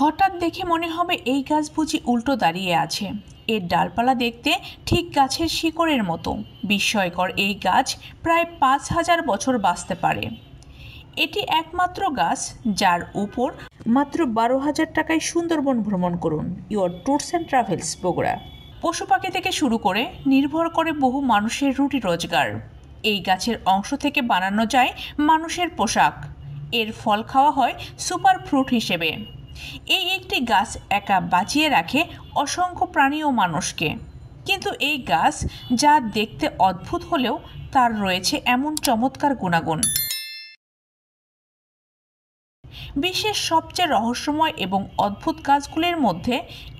হঠাৎ দেখে মনে হবে এই গাছ বুঝি উল্টো দাঁড়িয়ে আছে। এর ডালপালা দেখতে ঠিক গাছের শিকড়ের মতো। বিস্ময়কর এই গাছ প্রায় ৫,০০০ বছর বাঁচতে পারে। এটি একমাত্র গাছ যার উপর মাত্র ১২,০০০ টাকায় সুন্দরবন ভ্রমণ করুন your tours and travels Bogura. পশু পাখি থেকে শুরু করে নির্ভর করে বহু মানুষের রুটি রোজগার। এই গাছের অংশ থেকে বানানো যায় মানুষের পোশাক। এর ফল খাওয়া হয় সুপার ফ্রুট হিসেবে। এই একটি গাছ একা বাঁচিয়ে রাখে অসংখ্য প্রাণী ও মানুষকে। কিন্তু এই গাছ যা দেখতে অদ্ভুত হলেও তার রয়েছে এমন চমৎকার গুণাগুণ। বিশ্বের সবচেয়ে রহস্যময় এবং অদ্ভুত গাছগুলির মধ্যে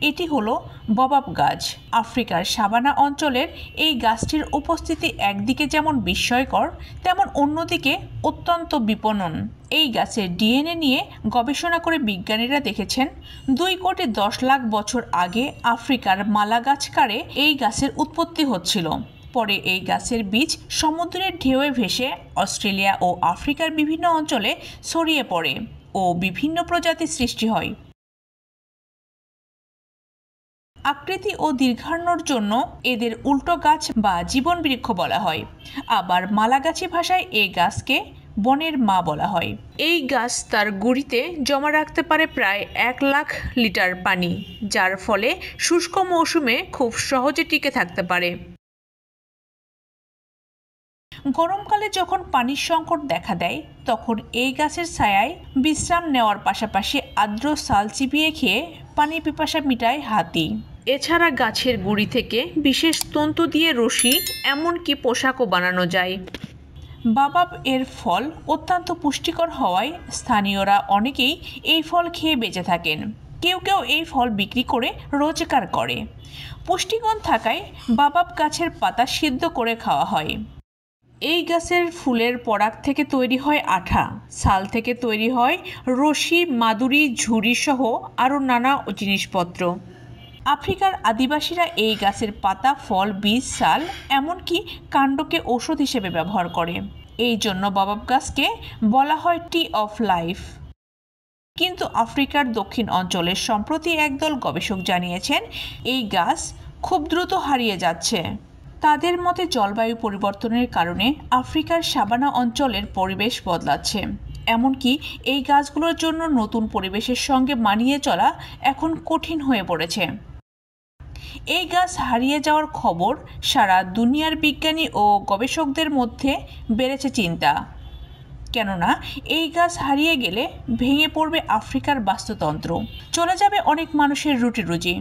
এটি হলো ববাব গাছ। আফ্রিকার সাভানা অঞ্চলের এই গাছটির উপস্থিতি একদিকে যেমন বিস্ময়কর, তেমন অন্যদিকে অত্যন্ত বিপণন। এই গাছের ডিএনএ নিয়ে গবেষণা করে বিজ্ঞানীরা দেখেছেন ২,১০,০০,০০০ বছর আগে আফ্রিকার মালাগাস্কারে এই গাছের উৎপত্তি হচ্ছিল। পরে এই গাছের বীজ সমুদ্রের ঢেউয়ে ভেসে অস্ট্রেলিয়া ও আফ্রিকার বিভিন্ন অঞ্চলে ছড়িয়ে পড়ে ও বিভিন্ন প্রজাতির সৃষ্টি হয়। আকৃতি ও দীর্ঘায়নের জন্য এদের উল্টো গাছ বা জীবন বৃক্ষ বলা হয়। আবার মালাগাছি ভাষায় এই গাছকে বনের মা বলা হয়। এই গাছ তার গুঁড়িতে জমা রাখতে পারে প্রায় ১,০০,০০০ লিটার পানি, যার ফলে শুষ্ক মৌসুমে খুব সহজে টিকে থাকতে পারে। গরমকালে যখন পানির সংকট দেখা দেয়, তখন এই গাছের ছায়ায় বিশ্রাম নেওয়ার পাশাপাশি আর্দ্র ছাল চিবিয়ে খেয়ে পানি পিপাসা মিটায় হাতি। এছাড়া গাছের গুঁড়ি থেকে বিশেষ তন্তু দিয়ে রশি, এমনকি পোশাকও বানানো যায়। বাবাব এর ফল অত্যন্ত পুষ্টিকর হওয়ায় স্থানীয়রা অনেকেই এই ফল খেয়ে বেঁচে থাকেন। কেউ কেউ এই ফল বিক্রি করে রোজগার করে। পুষ্টিগুণ থাকায় বাবাব গাছের পাতা সিদ্ধ করে খাওয়া হয়। এই গাছের ফুলের পরাগ থেকে তৈরি হয় আঠা, ছাল থেকে তৈরি হয় রশি, মাদুরি, ঝুড়ি সহ আরও নানা জিনিসপত্র। আফ্রিকার আদিবাসীরা এই গাছের পাতা, ফল, বীজ, ছাল, এমনকি কাণ্ডকে ঔষধ হিসেবে ব্যবহার করে। এই জন্য বাবাব গাছকে বলা হয় ট্রি অফ লাইফ। কিন্তু আফ্রিকার দক্ষিণ অঞ্চলের সম্প্রতি একদল গবেষক জানিয়েছেন এই গাছ খুব দ্রুত হারিয়ে যাচ্ছে। তাদের মতে জলবায়ু পরিবর্তনের কারণে আফ্রিকার সাভানা অঞ্চলের পরিবেশ বদলাচ্ছে। এমনকি এই গাছগুলোর জন্য নতুন পরিবেশের সঙ্গে মানিয়ে চলা এখন কঠিন হয়ে পড়েছে। এই গাছ হারিয়ে যাওয়ার খবর সারা দুনিয়ার বিজ্ঞানী ও গবেষকদের মধ্যে বেড়েছে চিন্তা। কেননা এই গাছ হারিয়ে গেলে ভেঙে পড়বে আফ্রিকার বাস্তুতন্ত্র, চলে যাবে অনেক মানুষের রুটি রুজি।